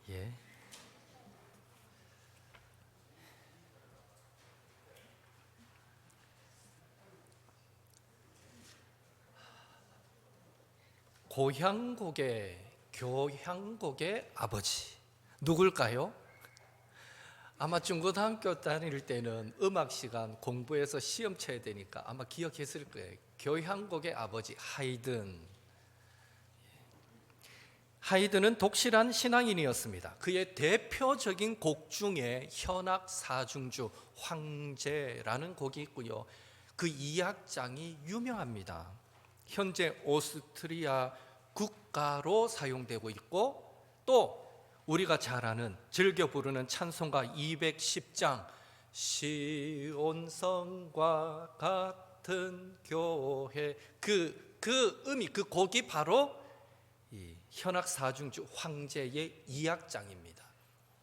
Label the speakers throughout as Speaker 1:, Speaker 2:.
Speaker 1: 예. 고향곡의 교향곡의 아버지 누굴까요? 아마 중고등학교 다닐 때는 음악 시간 공부해서 시험 쳐야 되니까 아마 기억했을 거예요. 교향곡의 아버지 하이든. 하이든은 독실한 신앙인이었습니다. 그의 대표적인 곡 중에 현악 사중주 황제라는 곡이 있고요. 그 2악장이 유명합니다. 현재 오스트리아 국가로 사용되고 있고, 또 우리가 잘 아는 즐겨 부르는 찬송가 210장 시온성과 같은 교회, 그 음이, 그 곡이 바로 이 현악 사중주 황제의 2악장입니다.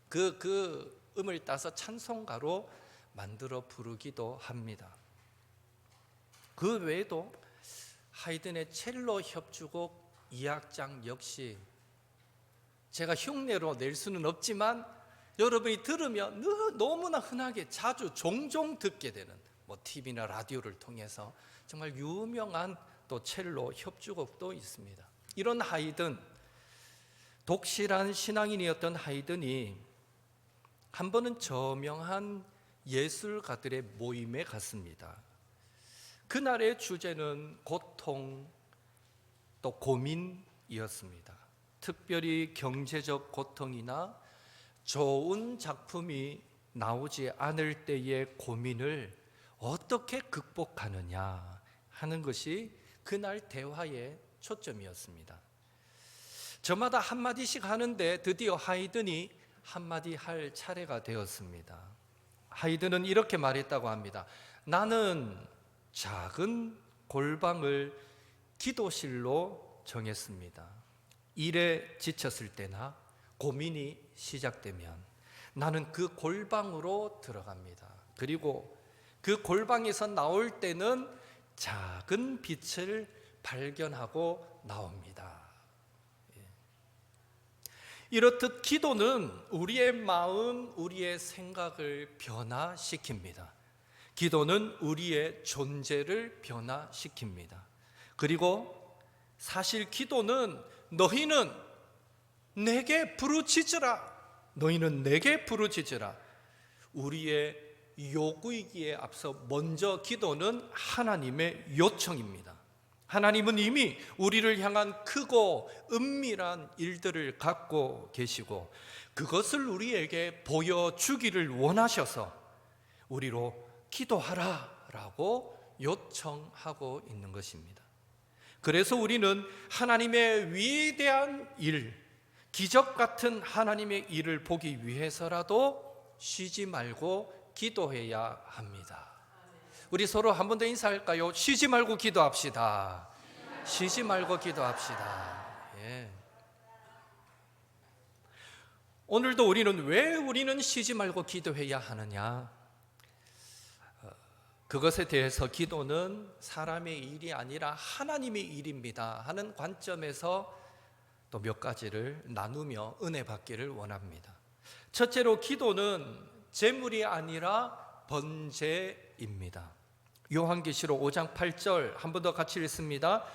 Speaker 1: 그 음을 따서 찬송가로 만들어 부르기도 합니다. 그 외에도 하이든의 첼로 협주곡 2악장 역시 제가 흉내로 낼 수는 없지만 여러분이 들으면 너무나 흔하게 자주 종종 듣게 되는 TV나 라디오를 통해서 정말 유명한 또 첼로 협주곡도 있습니다. 이런 하이든, 독실한 신앙인이었던 하이든이 한 번은 저명한 예술가들의 모임에 갔습니다. 그날의 주제는 고통 또 고민이었습니다. 특별히 경제적 고통이나 좋은 작품이 나오지 않을 때의 고민을 어떻게 극복하느냐 하는 것이 그날 대화의 초점이었습니다. 저마다 한마디씩 하는데 드디어 하이든이 한마디 할 차례가 되었습니다. 하이든은 이렇게 말했다고 합니다. 나는 작은 골방을 기도실로 정했습니다. 일에 지쳤을 때나 고민이 시작되면 나는 그 골방으로 들어갑니다. 그리고 그 골방에서 나올 때는 작은 빛을 발견하고 나옵니다. 이렇듯 기도는 우리의 마음, 우리의 생각을 변화시킵니다. 기도는 우리의 존재를 변화시킵니다. 그리고 사실 기도는 너희는 내게 부르짖으라, 너희는 내게 부르짖으라, 우리의 요구이기에 앞서 먼저 기도는 하나님의 요청입니다. 하나님은 이미 우리를 향한 크고 은밀한 일들을 갖고 계시고 그것을 우리에게 보여주기를 원하셔서 우리로 기도하라라고 요청하고 있는 것입니다. 그래서 우리는 하나님의 위대한 일, 기적 같은 하나님의 일을 보기 위해서라도 쉬지 말고 기도해야 합니다. 우리 서로 한 번 더 인사할까요? 쉬지 말고 기도합시다. 쉬지 말고 기도합시다. 예. 오늘도 우리는 쉬지 말고 기도해야 하느냐? 그것에 대해서 기도는 사람의 일이 아니라 하나님의 일입니다 하는 관점에서 또 몇 가지를 나누며 은혜 받기를 원합니다. 첫째로 기도는 재물이 아니라 번제입니다. 요한계시록 5장 8절 한 번 더 같이 읽습니다.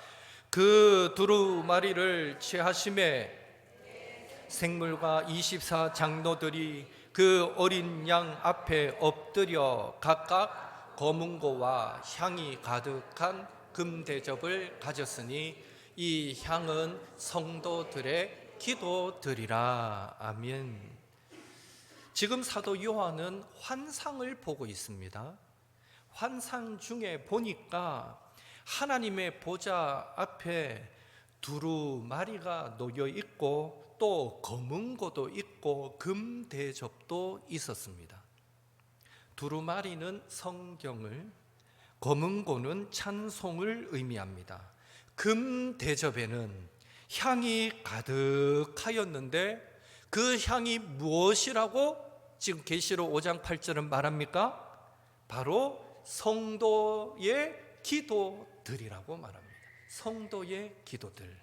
Speaker 1: 그 두루마리를 취하심에 생물과 24 장로들이 그 어린 양 앞에 엎드려 각각 검은고와 향이 가득한 금대접을 가졌으니 이 향은 성도들의 기도들이라. 아멘. 지금 사도 요한은 환상을 보고 있습니다. 환상 중에 보니까 하나님의 보좌 앞에 두루마리가 놓여 있고 또 검은고도 있고 금대접도 있었습니다. 두루마리는 성경을, 검은고는 찬송을 의미합니다. 금대접에는 향이 가득하였는데 그 향이 무엇이라고 지금 계시록 5장 8절은 말합니까? 바로 성도의 기도들이라고 말합니다. 성도의 기도들.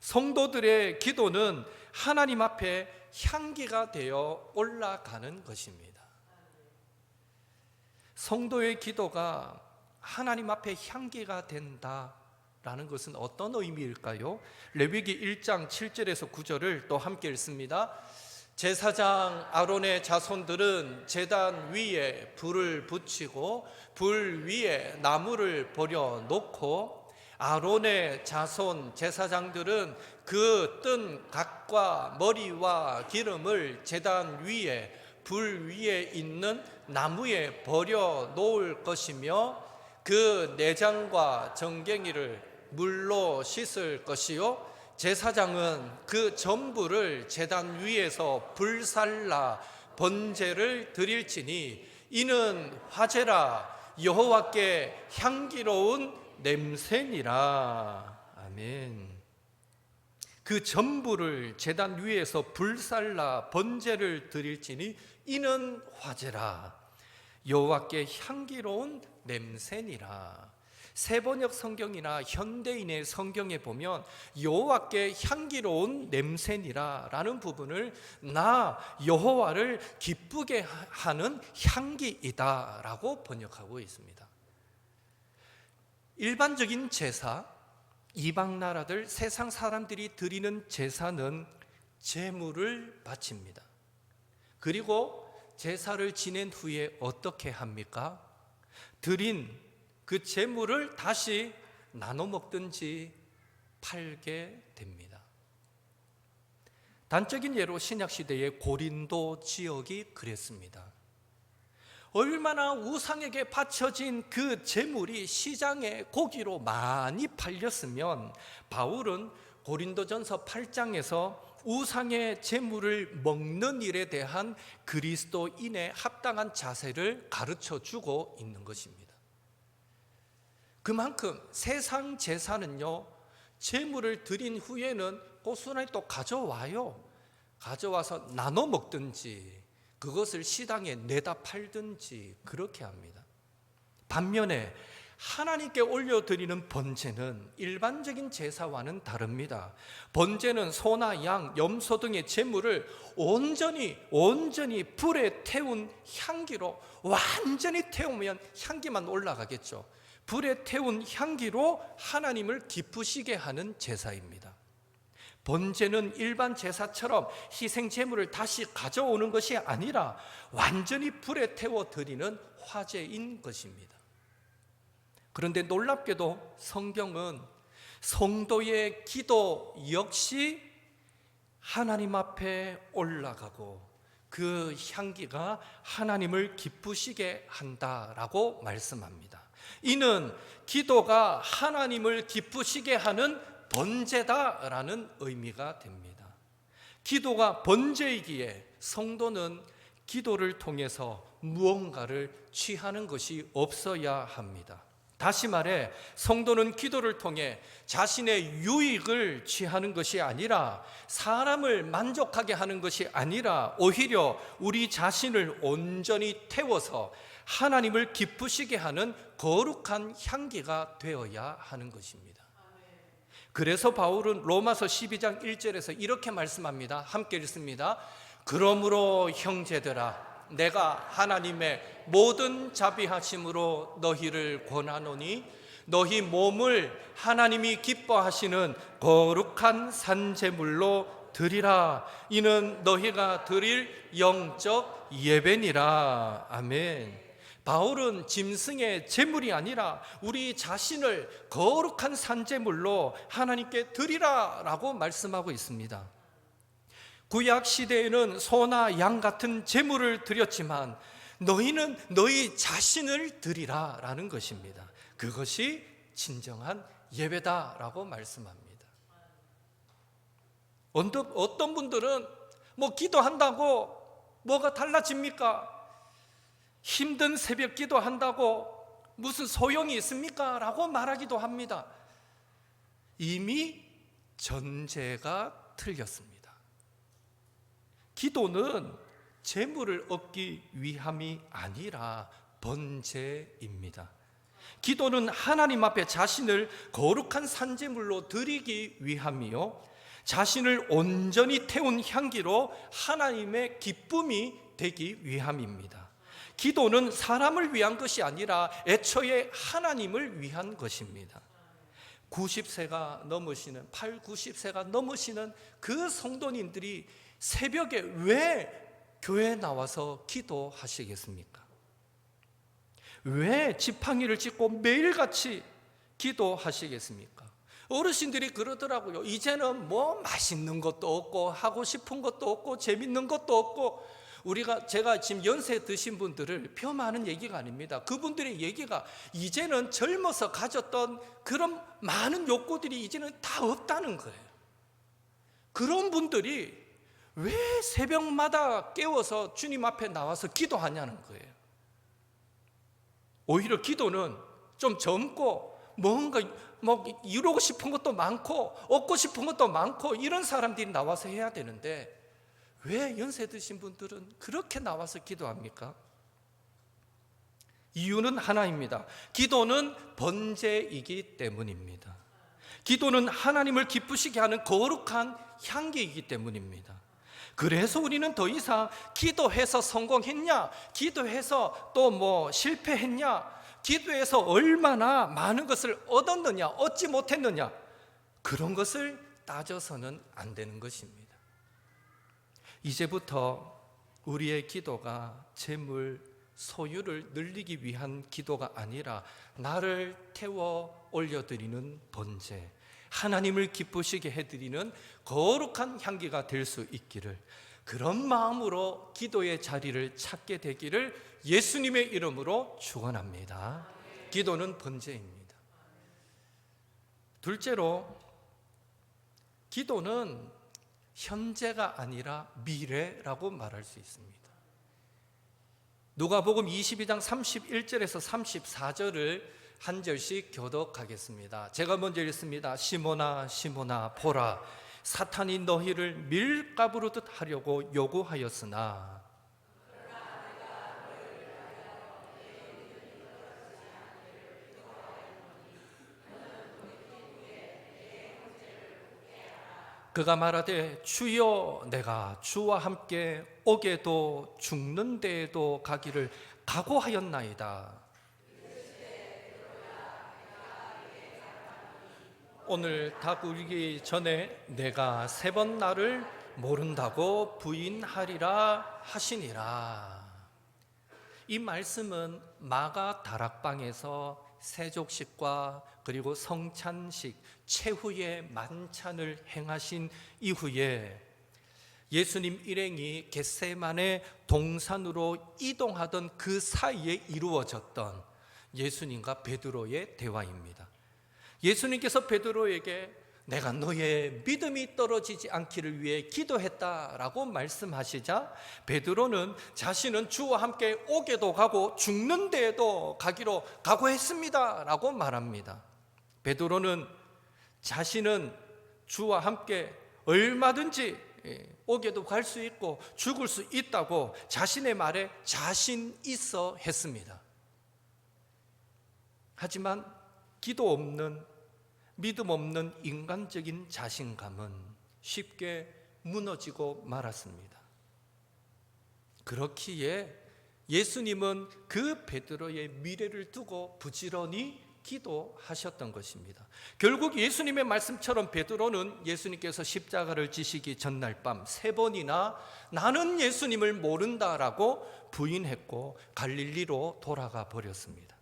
Speaker 1: 성도들의 기도는 하나님 앞에 향기가 되어 올라가는 것입니다. 성도의 기도가 하나님 앞에 향기가 된다라는 것은 어떤 의미일까요? 레위기 1장 7절에서 9절을 또 함께 읽습니다. 제사장 아론의 자손들은 제단 위에 불을 붙이고 불 위에 나무를 버려 놓고 아론의 자손 제사장들은 그 뜬 각과 머리와 기름을 제단 위에 불 위에 있는 나무에 버려 놓을 것이며 그 내장과 정갱이를 물로 씻을 것이요 제사장은 그 전부를 제단 위에서 불살라 번제를 드릴지니 이는 화제라 여호와께 향기로운 냄새니라. 아멘. 그 전부를 제단 위에서 불살라 번제를 드릴지니 이는 화제라 여호와께 향기로운 냄새니라. 세번역 성경이나 현대인의 성경에 보면 여호와께 향기로운 냄새니라 라는 부분을 나 여호와를 기쁘게 하는 향기이다 라고 번역하고 있습니다. 일반적인 제사, 이방 나라들 세상 사람들이 드리는 제사는 제물을 바칩니다. 그리고 제사를 지낸 후에 어떻게 합니까? 드린 그 제물을 다시 나눠 먹든지 팔게 됩니다. 단적인 예로 신약시대의 고린도 지역이 그랬습니다. 얼마나 우상에게 바쳐진 그 제물이 시장에 고기로 많이 팔렸으면 바울은 고린도전서 8장에서 우상의 제물을 먹는 일에 대한 그리스도인의 합당한 자세를 가르쳐 주고 있는 것입니다. 그만큼 세상 제사는요, 제물을 드린 후에는 고스란히 또 가져와요. 가져와서 나눠 먹든지 그것을 시장에 내다 팔든지 그렇게 합니다. 반면에 하나님께 올려드리는 번제는 일반적인 제사와는 다릅니다. 번제는 소나 양, 염소 등의 제물을 온전히 불에 태운 향기로, 완전히 태우면 향기만 올라가겠죠. 불에 태운 향기로 하나님을 기쁘시게 하는 제사입니다. 번제는 일반 제사처럼 희생 제물을 다시 가져오는 것이 아니라 완전히 불에 태워 드리는 화제인 것입니다. 그런데 놀랍게도 성경은 성도의 기도 역시 하나님 앞에 올라가고 그 향기가 하나님을 기쁘시게 한다라고 말씀합니다. 이는 기도가 하나님을 기쁘시게 하는 번제다라는 의미가 됩니다. 기도가 번제이기에 성도는 기도를 통해서 무언가를 취하는 것이 없어야 합니다. 다시 말해 성도는 기도를 통해 자신의 유익을 취하는 것이 아니라 사람을 만족하게 하는 것이 아니라 오히려 우리 자신을 온전히 태워서 하나님을 기쁘시게 하는 거룩한 향기가 되어야 하는 것입니다. 그래서 바울은 로마서 12장 1절에서 이렇게 말씀합니다. 함께 읽습니다. 그러므로 형제들아 내가 하나님의 모든 자비하심으로 너희를 권하노니 너희 몸을 하나님이 기뻐하시는 거룩한 산제물로 드리라. 이는 너희가 드릴 영적 예배니라. 아멘. 바울은 짐승의 제물이 아니라 우리 자신을 거룩한 산제물로 하나님께 드리라 라고 말씀하고 있습니다. 구약 시대에는 소나 양 같은 제물을 드렸지만 너희는 너희 자신을 드리라 라는 것입니다. 그것이 진정한 예배다라고 말씀합니다. 어떤 분들은 기도한다고 뭐가 달라집니까? 힘든 새벽 기도한다고 무슨 소용이 있습니까? 라고 말하기도 합니다. 이미 전제가 틀렸습니다. 기도는 재물을 얻기 위함이 아니라 번제입니다. 기도는 하나님 앞에 자신을 거룩한 산제물로 드리기 위함이요 자신을 온전히 태운 향기로 하나님의 기쁨이 되기 위함입니다. 기도는 사람을 위한 것이 아니라 애초에 하나님을 위한 것입니다. 90세가 넘으시는 90세가 넘으시는 그 성도님들이 새벽에 왜 교회에 나와서 기도하시겠습니까? 왜 지팡이를 짚고 매일같이 기도하시겠습니까? 어르신들이 그러더라고요. 이제는 뭐 맛있는 것도 없고 하고 싶은 것도 없고 재밌는 것도 없고, 제가 지금 연세 드신 분들을 폄하하는 얘기가 아닙니다. 그분들의 얘기가 이제는 젊어서 가졌던 그런 많은 욕구들이 이제는 다 없다는 거예요. 그런 분들이 왜 새벽마다 깨워서 주님 앞에 나와서 기도하냐는 거예요. 오히려 기도는 좀 젊고 뭔가 이루고 싶은 것도 많고 얻고 싶은 것도 많고 이런 사람들이 나와서 해야 되는데, 왜 연세 드신 분들은 그렇게 나와서 기도합니까? 이유는 하나입니다. 기도는 번제이기 때문입니다. 기도는 하나님을 기쁘시게 하는 거룩한 향기이기 때문입니다. 그래서 우리는 더 이상 기도해서 성공했냐, 기도해서 또 실패했냐, 기도해서 얼마나 많은 것을 얻었느냐, 얻지 못했느냐, 그런 것을 따져서는 안 되는 것입니다. 이제부터 우리의 기도가 재물, 소유를 늘리기 위한 기도가 아니라 나를 태워 올려드리는 번제, 하나님을 기쁘시게 해드리는 거룩한 향기가 될 수 있기를, 그런 마음으로 기도의 자리를 찾게 되기를 예수님의 이름으로 축원합니다. 기도는 번제입니다. 둘째로, 기도는 현재가 아니라 미래라고 말할 수 있습니다. 누가복음 22장 31절에서 34절을 한 절씩 교독하겠습니다. 제가 먼저 읽습니다. 시몬아 시몬아 보라, 사탄이 너희를 밀가부르듯 하려고 요구하였으나 그가 말하되 주여, 내가 주와 함께 옥에도 죽는 데에도 가기를 각오하였나이다. 오늘 닭 울기 전에 내가 3번 나를 모른다고 부인하리라 하시니라. 이 말씀은 마가 다락방에서 세족식과 그리고 성찬식 최후의 만찬을 행하신 이후에 예수님 일행이 겟세마네 동산으로 이동하던 그 사이에 이루어졌던 예수님과 베드로의 대화입니다. 예수님께서 베드로에게 내가 너의 믿음이 떨어지지 않기를 위해 기도했다라고 말씀하시자, 베드로는 자신은 주와 함께 옥에도 가고 죽는 데에도 가기로 각오했습니다 라고 말합니다. 베드로는 자신은 주와 함께 얼마든지 옥에도 갈 수 있고 죽을 수 있다고 자신의 말에 자신 있어 했습니다. 하지만 기도 없는, 믿음 없는 인간적인 자신감은 쉽게 무너지고 말았습니다. 그렇기에 예수님은 그 베드로의 미래를 두고 부지런히 기도하셨던 것입니다. 결국 예수님의 말씀처럼 베드로는 예수님께서 십자가를 지시기 전날 밤 3번이나 나는 예수님을 모른다라고 부인했고 갈릴리로 돌아가 버렸습니다.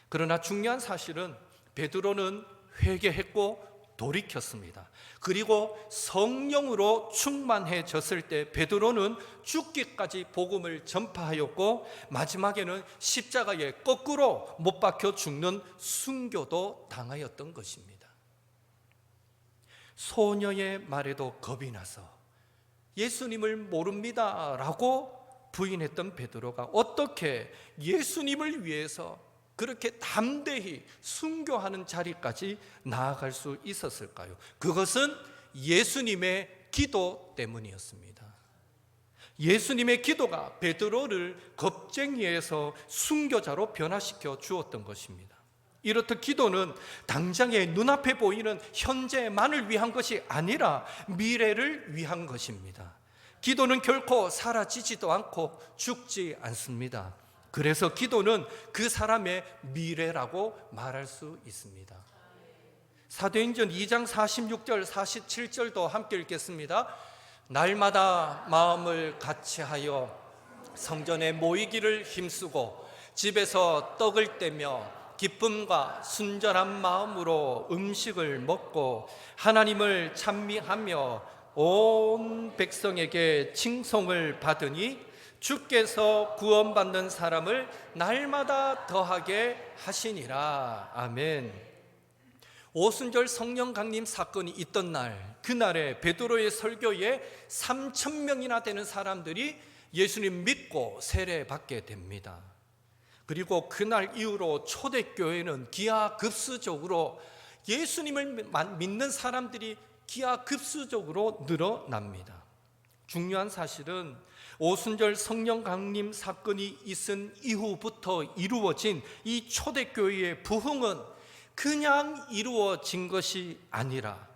Speaker 1: 그러나 중요한 사실은 베드로는 회개했고 돌이켰습니다. 그리고 성령으로 충만해졌을 때 베드로는 죽기까지 복음을 전파하였고, 마지막에는 십자가에 거꾸로 못 박혀 죽는 순교도 당하였던 것입니다. 소녀의 말에도 겁이 나서 예수님을 모릅니다 라고 부인했던 베드로가 어떻게 예수님을 위해서 그렇게 담대히 순교하는 자리까지 나아갈 수 있었을까요? 그것은 예수님의 기도 때문이었습니다. 예수님의 기도가 베드로를 겁쟁이에서 순교자로 변화시켜 주었던 것입니다. 이렇듯 기도는 당장의 눈앞에 보이는 현재만을 위한 것이 아니라 미래를 위한 것입니다. 기도는 결코 사라지지도 않고 죽지 않습니다. 그래서 기도는 그 사람의 미래라고 말할 수 있습니다. 사도행전 2장 46절 47절도 함께 읽겠습니다. 날마다 마음을 같이하여 성전에 모이기를 힘쓰고 집에서 떡을 떼며 기쁨과 순전한 마음으로 음식을 먹고 하나님을 찬미하며 온 백성에게 칭송을 받으니 주께서 구원받는 사람을 날마다 더하게 하시니라. 아멘. 오순절 성령 강림 사건이 있던 날, 그날에 베드로의 설교에 3,000명이나 되는 사람들이 예수님 믿고 세례받게 됩니다. 그리고 그날 이후로 초대교회는 기하급수적으로 예수님을 믿는 사람들이 기하급수적으로 늘어납니다. 중요한 사실은 오순절 성령 강림 사건이 있은 이후부터 이루어진 이 초대교회의 부흥은 그냥 이루어진 것이 아니라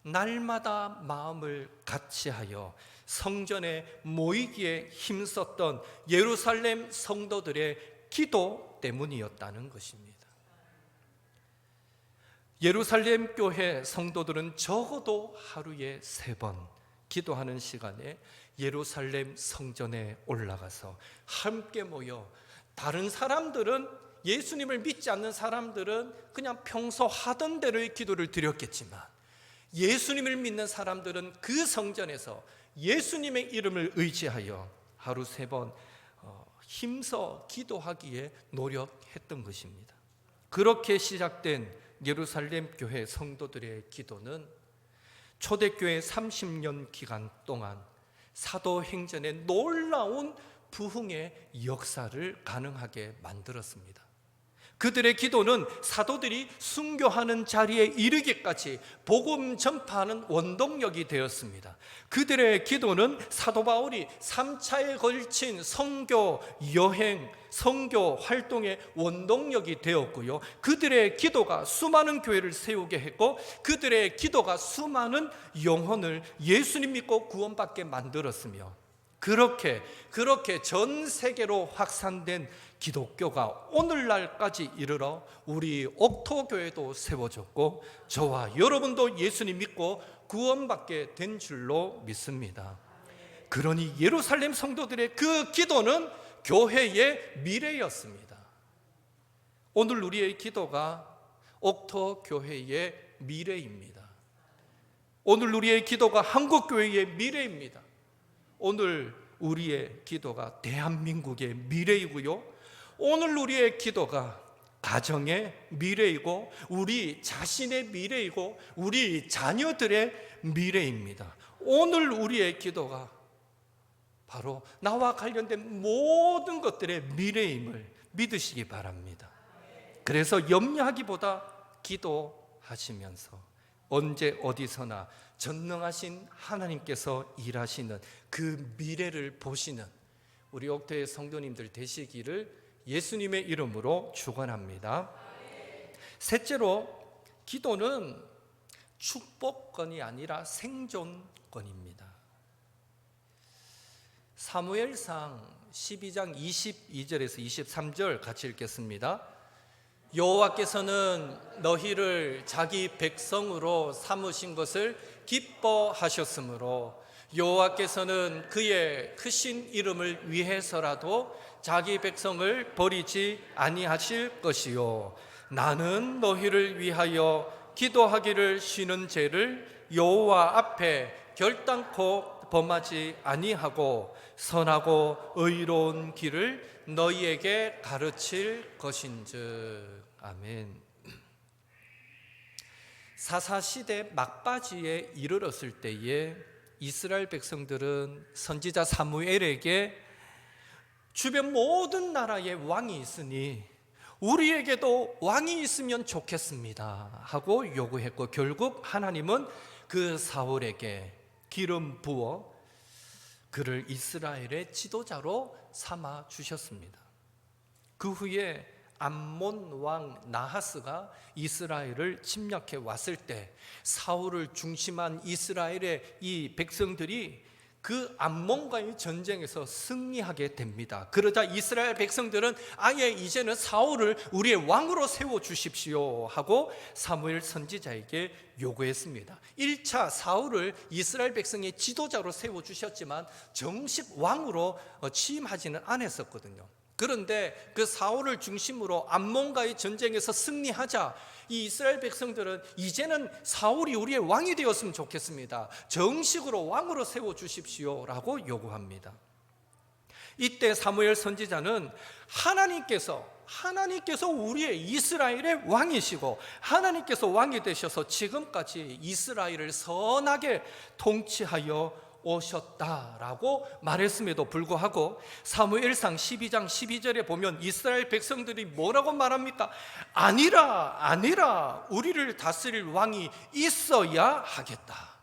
Speaker 1: 날마다 마음을 같이하여 성전에 모이기에 힘썼던 예루살렘 성도들의 기도 때문이었다는 것입니다. 예루살렘 교회 성도들은 적어도 하루에 3번 기도하는 시간에 예루살렘 성전에 올라가서 함께 모여, 다른 사람들은, 예수님을 믿지 않는 사람들은 그냥 평소 하던 대로의 기도를 드렸겠지만 예수님을 믿는 사람들은 그 성전에서 예수님의 이름을 의지하여 하루 3번 힘써 기도하기에 노력했던 것입니다. 그렇게 시작된 예루살렘 교회 성도들의 기도는 초대교회 30년 기간 동안 사도행전의 놀라운 부흥의 역사를 가능하게 만들었습니다. 그들의 기도는 사도들이 순교하는 자리에 이르기까지 복음 전파하는 원동력이 되었습니다. 그들의 기도는 사도 바울이 3차에 걸친 선교 여행, 선교 활동의 원동력이 되었고요. 그들의 기도가 수많은 교회를 세우게 했고, 그들의 기도가 수많은 영혼을 예수님 믿고 구원받게 만들었으며, 그렇게 전 세계로 확산된 기독교가 오늘날까지 이르러 우리 옥토교회도 세워졌고 저와 여러분도 예수님 믿고 구원받게 된 줄로 믿습니다. 그러니 예루살렘 성도들의 그 기도는 교회의 미래였습니다. 오늘 우리의 기도가 옥토교회의 미래입니다. 오늘 우리의 기도가 한국교회의 미래입니다. 오늘 우리의 기도가 대한민국의 미래이고요, 오늘 우리의 기도가 가정의 미래이고 우리 자신의 미래이고 우리 자녀들의 미래입니다. 오늘 우리의 기도가 바로 나와 관련된 모든 것들의 미래임을 믿으시기 바랍니다. 그래서 염려하기보다 기도하시면서 언제 어디서나 전능하신 하나님께서 일하시는 그 미래를 보시는 우리 옥토의 성도님들 되시기를 예수님의 이름으로 축원합니다. 셋째로, 기도는 축복권이 아니라 생존권입니다. 사무엘상 12장 22절에서 23절 같이 읽겠습니다. 여호와께서는 너희를 자기 백성으로 삼으신 것을 기뻐하셨으므로 여호와께서는 그의 크신 이름을 위해서라도 자기 백성을 버리지 아니하실 것이요, 나는 너희를 위하여 기도하기를 쉬는 죄를 여호와 앞에 결단코 범하지 아니하고 선하고 의로운 길을 너희에게 가르칠 것인즉. 아멘. 사사시대 막바지에 이르렀을 때에 이스라엘 백성들은 선지자 사무엘에게 주변 모든 나라에 왕이 있으니 우리에게도 왕이 있으면 좋겠습니다 하고 요구했고, 결국 하나님은 그 사울에게 기름 부어 그를 이스라엘의 지도자로 삼아 주셨습니다. 그 후에 암몬 왕 나하스가 이스라엘을 침략해 왔을 때 사울을 중심한 이스라엘의 이 백성들이 그 암몬과의 전쟁에서 승리하게 됩니다. 그러자 이스라엘 백성들은 아예 이제는 사울을 우리의 왕으로 세워주십시오 하고 사무엘 선지자에게 요구했습니다. 1차 사울을 이스라엘 백성의 지도자로 세워주셨지만 정식 왕으로 취임하지는 않았었거든요. 그런데 그 사울을 중심으로 암몬과의 전쟁에서 승리하자 이 이스라엘 백성들은 이제는 사울이 우리의 왕이 되었으면 좋겠습니다. 정식으로 왕으로 세워주십시오라고 요구합니다. 이때 사무엘 선지자는 하나님께서 우리의 이스라엘의 왕이시고 하나님께서 왕이 되셔서 지금까지 이스라엘을 선하게 통치하여 오셨다라고 말했음에도 불구하고 사무엘상 12장 12절에 보면 이스라엘 백성들이 뭐라고 말합니까? 아니라 우리를 다스릴 왕이 있어야 하겠다.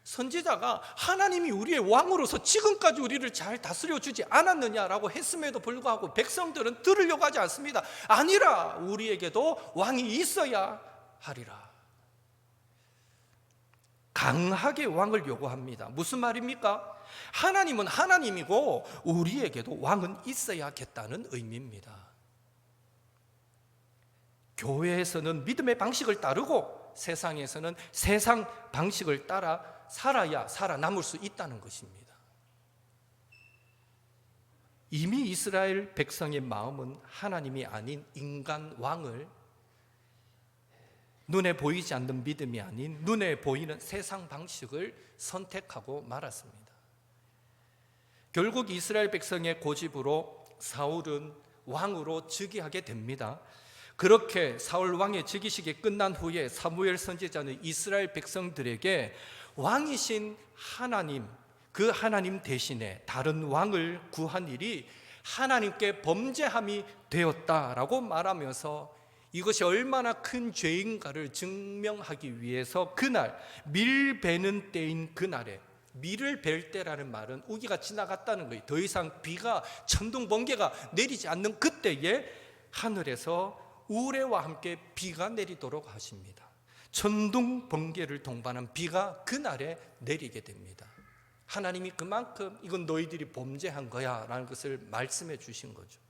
Speaker 1: 선지자가 하나님이 우리의 왕으로서 지금까지 우리를 잘 다스려주지 않았느냐라고 했음에도 불구하고 백성들은 들으려고 하지 않습니다. 아니라 우리에게도 왕이 있어야 하리라. 강하게 왕을 요구합니다. 무슨 말입니까? 하나님은 하나님이고 우리에게도 왕은 있어야겠다는 의미입니다. 교회에서는 믿음의 방식을 따르고 세상에서는 세상 방식을 따라 살아야 살아남을 수 있다는 것입니다. 이미 이스라엘 백성의 마음은 하나님이 아닌 인간 왕을, 눈에 보이지 않는 믿음이 아닌 눈에 보이는 세상 방식을 선택하고 말았습니다. 결국 이스라엘 백성의 고집으로 사울은 왕으로 즉위하게 됩니다. 그렇게 사울 왕의 즉위식이 끝난 후에 사무엘 선지자는 이스라엘 백성들에게 왕이신 하나님, 그 하나님 대신에 다른 왕을 구한 일이 하나님께 범죄함이 되었다라고 말하면서 이것이 얼마나 큰 죄인가를 증명하기 위해서 그날 밀 베는 때인 그날에, 밀을 벨 때라는 말은 우기가 지나갔다는 거예요. 더 이상 비가, 천둥 번개가 내리지 않는 그때에 하늘에서 우레와 함께 비가 내리도록 하십니다. 천둥 번개를 동반한 비가 그날에 내리게 됩니다. 하나님이 그만큼 이건 너희들이 범죄한 거야 라는 것을 말씀해 주신 거죠.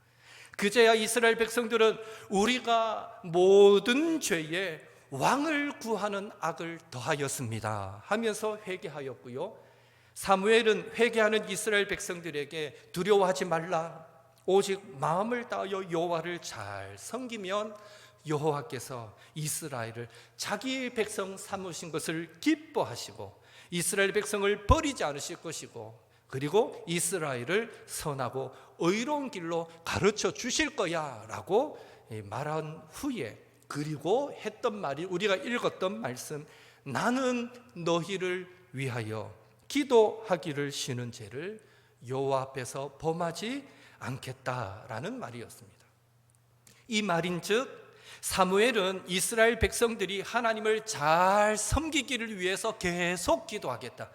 Speaker 1: 그제야 이스라엘 백성들은 우리가 모든 죄에 왕을 구하는 악을 더하였습니다 하면서 회개하였고요, 사무엘은 회개하는 이스라엘 백성들에게 두려워하지 말라, 오직 마음을 다하여 여호와를 잘 섬기면 여호와께서 이스라엘을 자기 백성 삼으신 것을 기뻐하시고 이스라엘 백성을 버리지 않으실 것이고 그리고 이스라엘을 선하고 의로운 길로 가르쳐 주실 거야 라고 말한 후에, 그리고 했던 말이 우리가 읽었던 말씀, 나는 너희를 위하여 기도하기를 쉬는 죄를 여호와 앞에서 범하지 않겠다라는 말이었습니다. 이 말인즉 사무엘은 이스라엘 백성들이 하나님을 잘 섬기기를 위해서 계속 기도하겠다,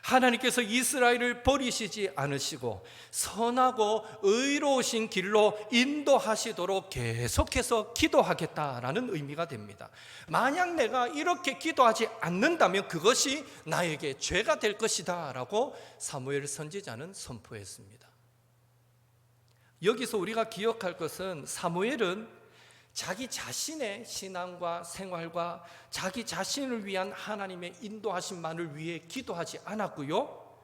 Speaker 1: 하나님께서 이스라엘을 버리시지 않으시고 선하고 의로우신 길로 인도하시도록 계속해서 기도하겠다라는 의미가 됩니다. 만약 내가 이렇게 기도하지 않는다면 그것이 나에게 죄가 될 것이다 라고 사무엘 선지자는 선포했습니다. 여기서 우리가 기억할 것은 사무엘은 자기 자신의 신앙과 생활과 자기 자신을 위한 하나님의 인도하심만을 위해 기도하지 않았고요,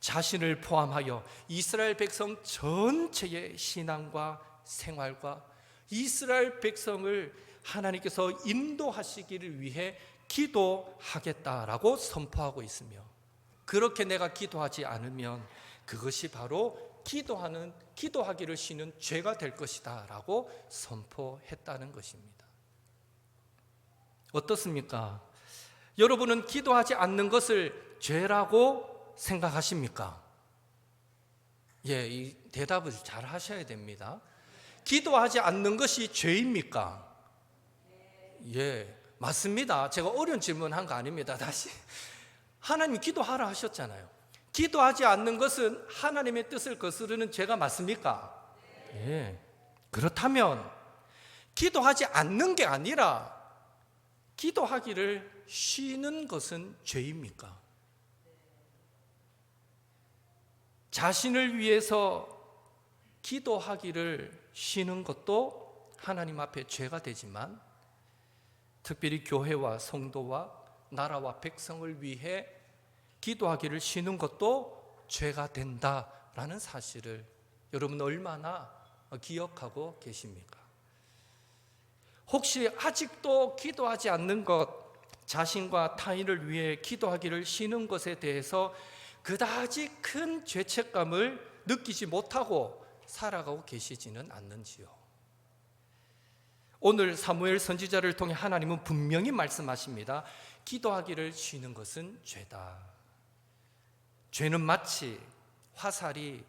Speaker 1: 자신을 포함하여 이스라엘 백성 전체의 신앙과 생활과 이스라엘 백성을 하나님께서 인도하시기를 위해 기도하겠다라고 선포하고 있으며, 그렇게 내가 기도하지 않으면 그것이 바로 기도하기를 쉬는 죄가 될 것이다 라고 선포했다는 것입니다. 어떻습니까? 여러분은 기도하지 않는 것을 죄라고 생각하십니까? 예, 이 대답을 잘 하셔야 됩니다. 기도하지 않는 것이 죄입니까? 예, 맞습니다. 제가 어려운 질문한 거 아닙니다. 다시, 하나님이 기도하라 하셨잖아요. 기도하지 않는 것은 하나님의 뜻을 거스르는 죄가 맞습니까? 예. 그렇다면 기도하지 않는 게 아니라 기도하기를 쉬는 것은 죄입니까? 자신을 위해서 기도하기를 쉬는 것도 하나님 앞에 죄가 되지만, 특별히 교회와 성도와 나라와 백성을 위해 기도하기를 쉬는 것도 죄가 된다라는 사실을 여러분 얼마나 기억하고 계십니까? 혹시 아직도 기도하지 않는 것, 자신과 타인을 위해 기도하기를 쉬는 것에 대해서 그다지 큰 죄책감을 느끼지 못하고 살아가고 계시지는 않는지요? 오늘 사무엘 선지자를 통해 하나님은 분명히 말씀하십니다. 기도하기를 쉬는 것은 죄다. 죄는 마치 화살이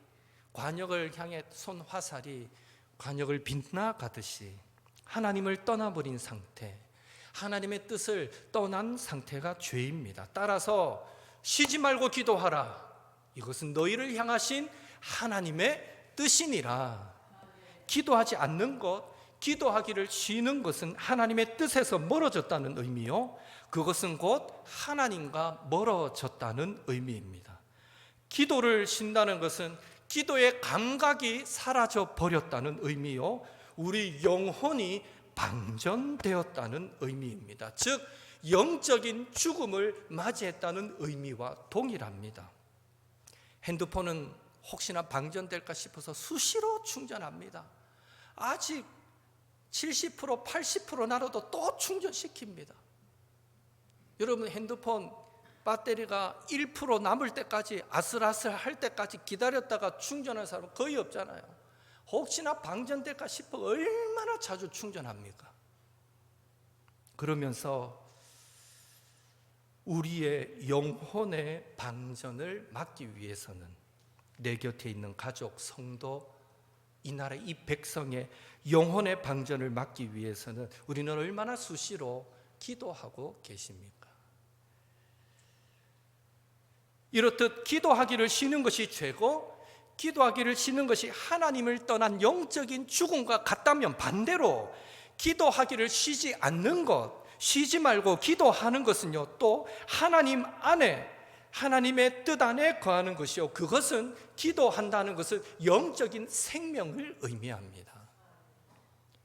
Speaker 1: 관역을 향해 쏜 화살이 관역을 빗나가듯이 하나님을 떠나버린 상태, 하나님의 뜻을 떠난 상태가 죄입니다. 따라서 쉬지 말고 기도하라. 이것은 너희를 향하신 하나님의 뜻이니라. 기도하지 않는 것, 기도하기를 쉬는 것은 하나님의 뜻에서 멀어졌다는 의미요, 그것은 곧 하나님과 멀어졌다는 의미입니다. 기도를 쉰다는 것은 기도의 감각이 사라져 버렸다는 의미요, 우리 영혼이 방전되었다는 의미입니다. 즉 영적인 죽음을 맞이했다는 의미와 동일합니다. 핸드폰은 혹시나 방전될까 싶어서 수시로 충전합니다. 아직 70%, 80% 나눠도 또 충전시킵니다. 여러분 핸드폰 배터리가 1% 남을 때까지, 아슬아슬할 때까지 기다렸다가 충전한 사람은 거의 없잖아요. 혹시나 방전될까 싶어 얼마나 자주 충전합니까? 그러면서 우리의 영혼의 방전을 막기 위해서는 내 곁에 있는 가족, 성도, 이 나라 이 백성의 영혼의 방전을 막기 위해서는 우리는 얼마나 수시로 기도하고 계십니까? 이렇듯 기도하기를 쉬는 것이 죄고, 기도하기를 쉬는 것이 하나님을 떠난 영적인 죽음과 같다면, 반대로 기도하기를 쉬지 않는 것, 쉬지 말고 기도하는 것은요, 또 하나님 안에, 하나님의 뜻 안에 거하는 것이요, 그것은 기도한다는 것은 영적인 생명을 의미합니다.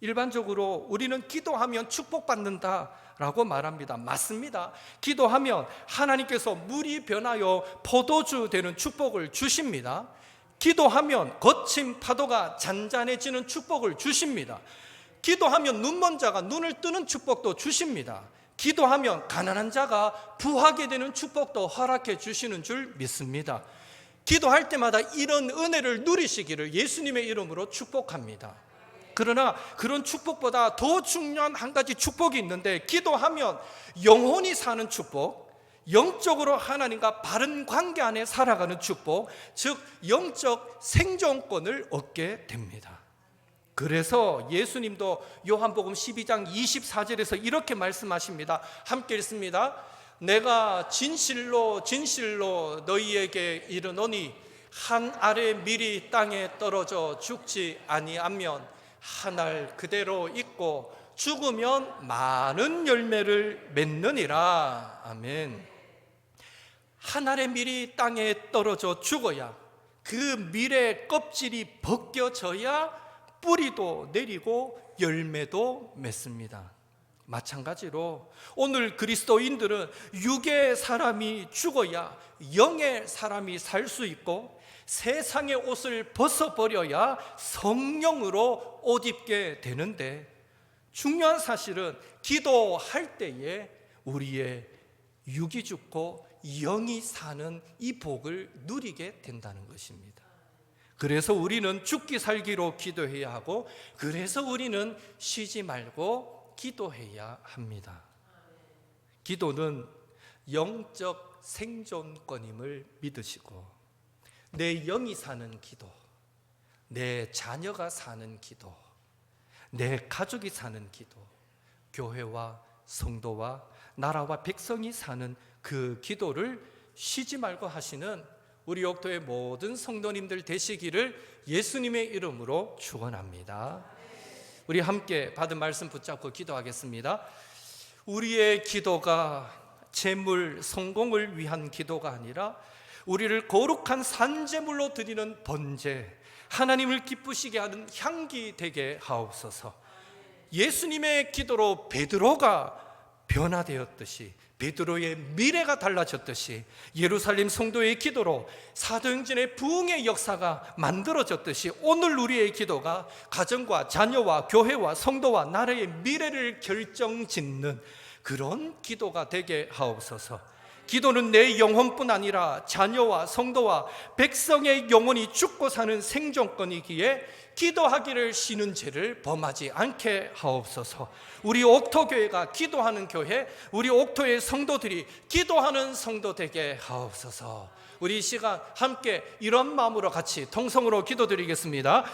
Speaker 1: 일반적으로 우리는 기도하면 축복받는다라고 말합니다. 맞습니다. 기도하면 하나님께서 물이 변하여 포도주 되는 축복을 주십니다. 기도하면 거친 파도가 잔잔해지는 축복을 주십니다. 기도하면 눈먼 자가 눈을 뜨는 축복도 주십니다. 기도하면 가난한 자가 부하게 되는 축복도 허락해 주시는 줄 믿습니다. 기도할 때마다 이런 은혜를 누리시기를 예수님의 이름으로 축복합니다. 그러나 그런 축복보다 더 중요한 한 가지 축복이 있는데, 기도하면 영혼이 사는 축복, 영적으로 하나님과 바른 관계 안에 살아가는 축복, 즉 영적 생존권을 얻게 됩니다. 그래서 예수님도 요한복음 12장 24절에서 이렇게 말씀하십니다. 함께 읽습니다. 내가 진실로 진실로 너희에게 이르노니 한 알의 밀이 땅에 떨어져 죽지 아니하면 한 알 그대로 있고 죽으면 많은 열매를 맺느니라. 아멘. 한 알의 밀이 땅에 떨어져 죽어야, 그 밀의 껍질이 벗겨져야 뿌리도 내리고 열매도 맺습니다. 마찬가지로 오늘 그리스도인들은 육의 사람이 죽어야 영의 사람이 살 수 있고, 세상의 옷을 벗어버려야 성령으로 옷 입게 되는데, 중요한 사실은 기도할 때에 우리의 육이 죽고 영이 사는 이 복을 누리게 된다는 것입니다. 그래서 우리는 죽기 살기로 기도해야 하고, 그래서 우리는 쉬지 말고 기도해야 합니다. 기도는 영적 생존권임을 믿으시고, 내 영이 사는 기도, 내 자녀가 사는 기도, 내 가족이 사는 기도, 교회와 성도와 나라와 백성이 사는 그 기도를 쉬지 말고 하시는 우리 옥토의 모든 성도님들 되시기를 예수님의 이름으로 축원합니다. 우리 함께 받은 말씀 붙잡고 기도하겠습니다. 우리의 기도가 재물, 성공을 위한 기도가 아니라 우리를 거룩한 산제물로 드리는 번제, 하나님을 기쁘시게 하는 향기 되게 하옵소서. 예수님의 기도로 베드로가 변화되었듯이, 베드로의 미래가 달라졌듯이, 예루살렘 성도의 기도로 사도행전의 부흥의 역사가 만들어졌듯이, 오늘 우리의 기도가 가정과 자녀와 교회와 성도와 나라의 미래를 결정짓는 그런 기도가 되게 하옵소서. 기도는 내 영혼뿐 아니라 자녀와 성도와 백성의 영혼이 죽고 사는 생존권이기에 기도하기를 쉬는 죄를 범하지 않게 하옵소서. 우리 옥토교회가 기도하는 교회, 우리 옥토의 성도들이 기도하는 성도 되게 하옵소서. 우리 이 시간 함께 이런 마음으로 같이 통성으로 기도드리겠습니다.